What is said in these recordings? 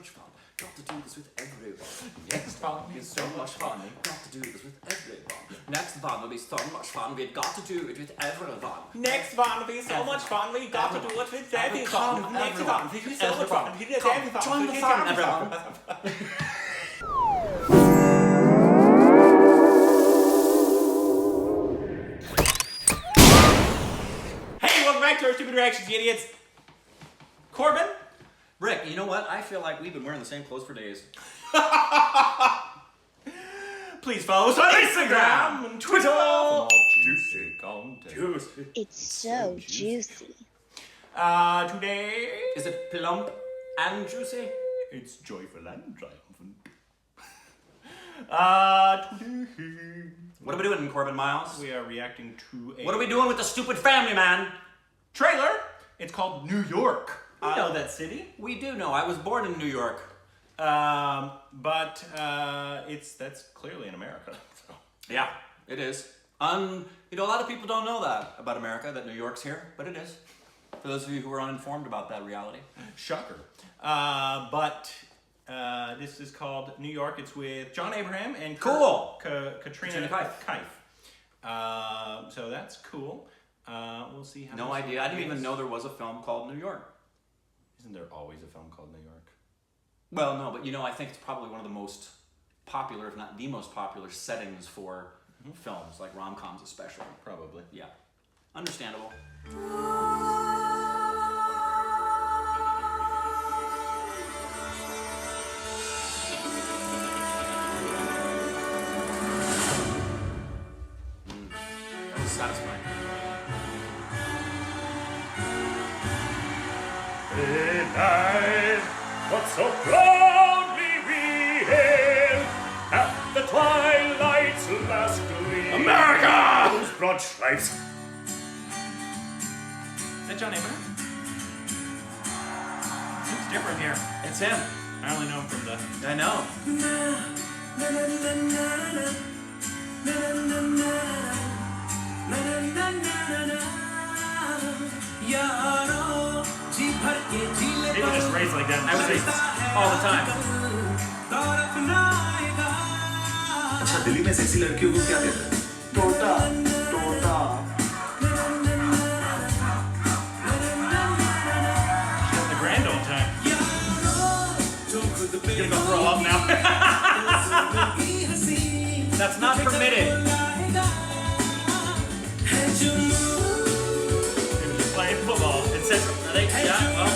much fun. Got to do this with everyone. Next fun is so much fun. Got to do this with everyone. Next fun will be so much fun. We've got to do it with everyone. Next fun will be so much fun. We got to do it with everyone. Next fun will be so much fun. Join the fun, everyone. Hey, welcome back to our Stupid Reactions, you idiots. Corbin? Rick, you know what? I feel like we've been wearing the same clothes for days. Please follow us on Instagram and Twitter. Juicy content. Juicy. It's so juicy. Today... Is it plump and juicy? It's joyful and triumphant. Today... What are we doing, Corbin Miles? We are reacting to a... What are we doing with the stupid family, man? Trailer. It's called New York. You know that city. We do know. I was born in New York. But that's clearly in America. So. Yeah, it is. You know, a lot of people don't know that about America, that New York's here, but it is. For those of you who are uninformed about that reality. Shocker. This is called New York. It's with John Abraham and Katrina Kaif. So that's cool. We'll see how. No idea. I didn't even know there was a film called New York. Isn't there always a film called New York? Well, no, but you know, I think it's probably one of the most popular, if not the most popular, settings for films, like rom-coms especially. Probably. Yeah. Understandable. That was satisfying. Tonight, what so proudly we hail at the twilight's last gleam. America! Whose broad stripes. Is that John Abraham? Seems different here. It's him. I only know him from the... I know. People just raise like that. I would say all the time. अच्छा दिल्ली में sexy लड़कियों को क्या कहते हैं? टोटा टोटा The grand old time. Gonna go throw up now. That's not permitted. He's playing football. It says, yeah, well.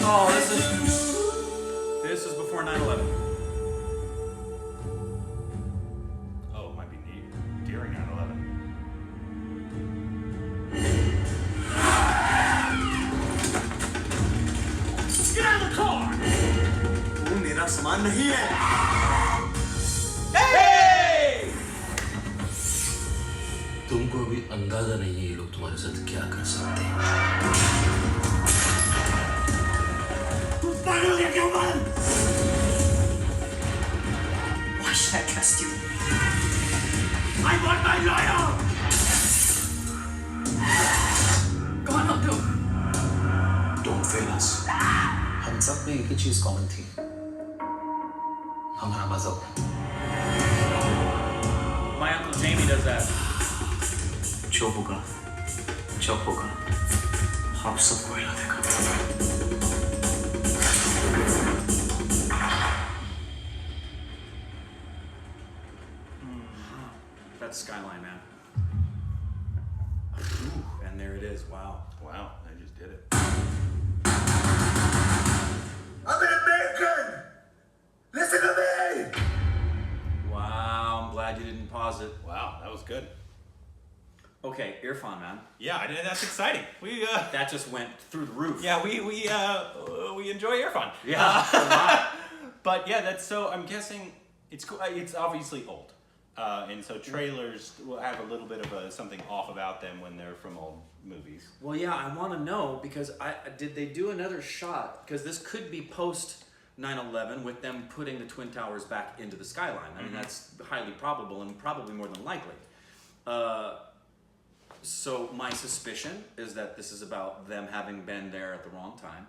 Oh, this is before 9/11. Oh, it might be during 9/11. Get out of the car! वो मेरा सामान नहीं है। Hey! तुमको अभी अंदाजा नहीं है ये लोग तुम्हारे साथ क्या कर सकते हैं। पागल है क्यों man? Why should I trust you? I want my lawyer! Go on, I'll do it. Don't fail us. हम सब में एक ही चीज कॉमन थी। हमारा मज़हब। My Uncle Jamie does that. जो होगा, जब होगा, हम सबको हिला देगा। That's Skyline, man. Ooh, and there it is. Wow. Wow, I just did it. I'm an American. Listen to me. Wow, I'm glad you didn't pause it. Wow, that was good. Okay, Irrfan, man. Yeah, that's exciting. That just went through the roof. Yeah, we enjoy Irrfan. Yeah. But yeah, that's so. I'm guessing it's obviously old, and so trailers will have a little bit of something off about them when they're from old movies. Well, yeah, I want to know because did they do another shot? Because this could be post 9/11 with them putting the Twin Towers back into the skyline. I mean, that's highly probable and probably more than likely. So my suspicion is that this is about them having been there at the wrong time.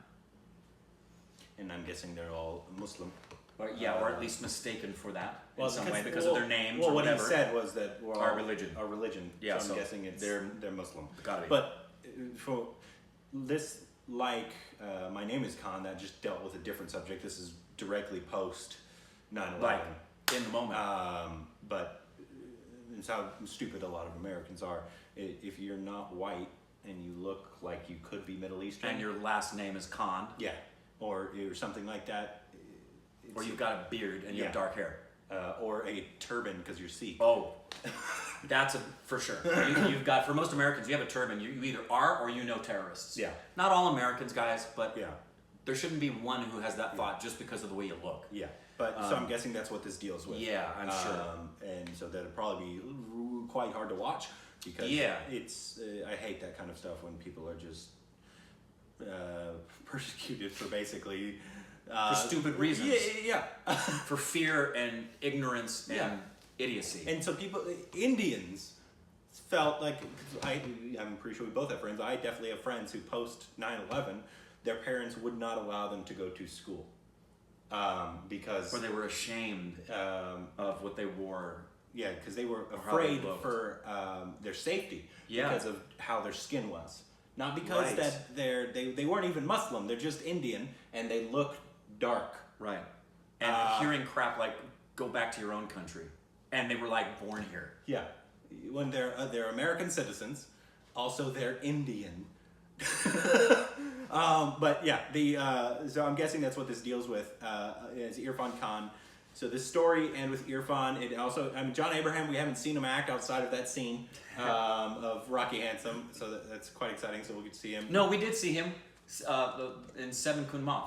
And I'm guessing they're all Muslim. Or, or at least mistaken for that in some way because of their names well, or what whatever. he said was that we're all, Our religion. Our religion. Yeah, so I'm guessing they're Muslim. Gotta be. But for this, like My Name is Khan, that just dealt with a different subject. This is directly post 9/11. Like, in the moment. But it's how stupid a lot of Americans are. If you're not white and you look like you could be Middle Eastern, And your last name is Khan. yeah, or something like that, Or you've got a beard and you have dark hair. or a turban because you're Sikh. Oh, that's for sure. You've got, for most Americans, you have a turban. You either are or you know terrorists. Yeah. Not all Americans, guys, but Yeah. there shouldn't be one who has that thought just because of the way you look. Yeah, but so I'm guessing that's what this deals with. Yeah, I'm sure. And so that'd probably be quite hard to watch because it's I hate that kind of stuff when people are just persecuted for basically For stupid reasons. Yeah. For fear and ignorance and idiocy. And so Indians felt like, I'm pretty sure we both have friends. I definitely have friends who post 9/11, their parents would not allow them to go to school because Or they were ashamed of what they wore. yeah, because they were how they afraid looked. for their safety Yeah. because of how their skin was. Not because Right. that they weren't even Muslim. They're just Indian and they look dark. Right. And hearing crap like, go back to your own country. And they were like born here. Yeah, when they're American citizens, also they're Indian. But yeah, so I'm guessing that's what this deals with. Is Irrfan Khan. So this story, and with Irrfan, it also, John Abraham, we haven't seen him act outside of that scene of Rocky Handsome, so that's quite exciting. So we'll get to see him. No, we did see him in Seven Kun Maf.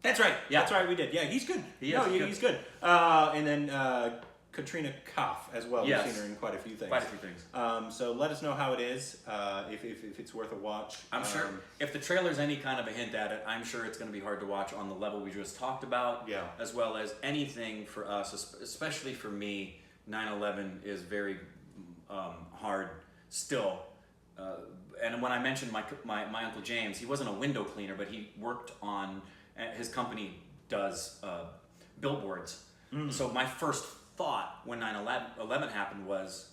That's right. Yeah. That's right. We did. Yeah, he's good. He is good. He's good. And then Katrina Kaif as well. Yes. We've seen her in quite a few things. Quite a few things. So let us know how it is. If it's worth a watch. I'm sure if the trailer's any kind of a hint at it, I'm sure it's going to be hard to watch on the level we just talked about. Yeah. As well as anything for us, especially for me, 9/11 is very hard still. And when I mentioned my Uncle James, he wasn't a window cleaner, but he worked on, his company does billboards. So my first thought when 9/11 happened was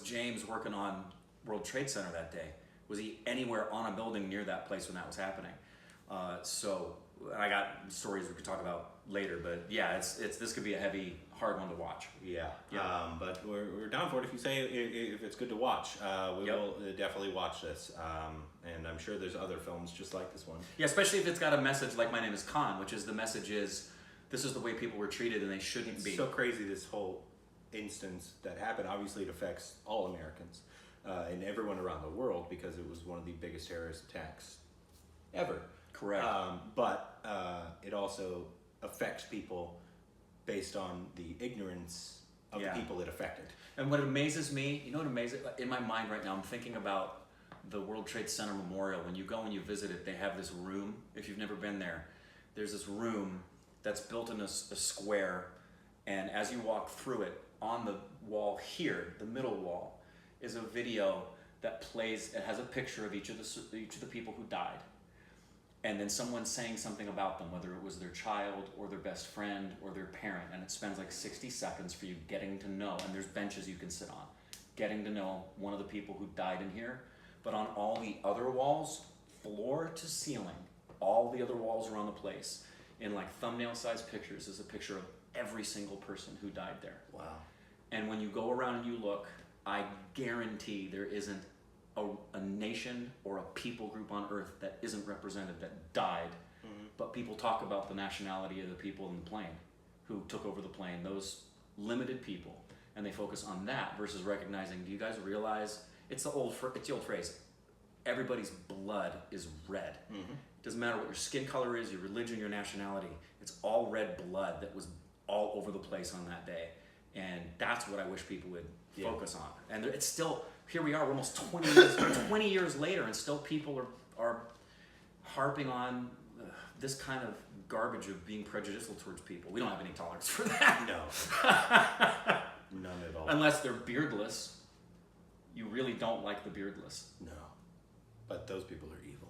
James working on World Trade Center that day? Was he anywhere on a building near that place when that was happening? So I got stories we could talk about later, but yeah, this could be a heavy, hard one to watch. Yeah. Yeah. But we're down for it. If you say if it's good to watch, we will definitely watch this. And I'm sure there's other films just like this one. Yeah, especially if it's got a message like My Name is Khan, which is the message is this is the way people were treated and they shouldn't be. It's so crazy, this whole instance that happened. Obviously, it affects all Americans and everyone around the world because it was one of the biggest terrorist attacks ever. Correct. But it also affects people based on the ignorance of the people it affected. And what amazes me, you know what amazes, in my mind right now, I'm thinking about the World Trade Center Memorial. When you go and you visit it, they have this room. If you've never been there, there's this room that's built in a square, and as you walk through it, on the wall here, the middle wall, is a video that plays. It has a picture of each of the people who died, and then someone saying something about them, whether it was their child or their best friend or their parent, and it spends like 60 seconds for you getting to know, and there's benches you can sit on, getting to know one of the people who died in here. But on all the other walls, floor to ceiling, all the other walls around the place, in like thumbnail sized pictures, is a picture of every single person who died there. Wow. And when you go around and you look, I guarantee there isn't a nation or a people group on earth that isn't represented that died. But people talk about the nationality of the people in the plane who took over the plane, those limited people, and they focus on that versus recognizing, do you guys realize, it's the old phrase, everybody's blood is red. Doesn't matter what your skin color is, your religion, your nationality, it's all red blood that was all over the place on that day. And that's what I wish people would focus on. And it's still, here we are, we're almost 20 years later, and still people are harping on this kind of garbage of being prejudicial towards people. We don't have any tolerance for that. No. None at all. Unless they're beardless. you really don't like the beardless. No, but those people are evil.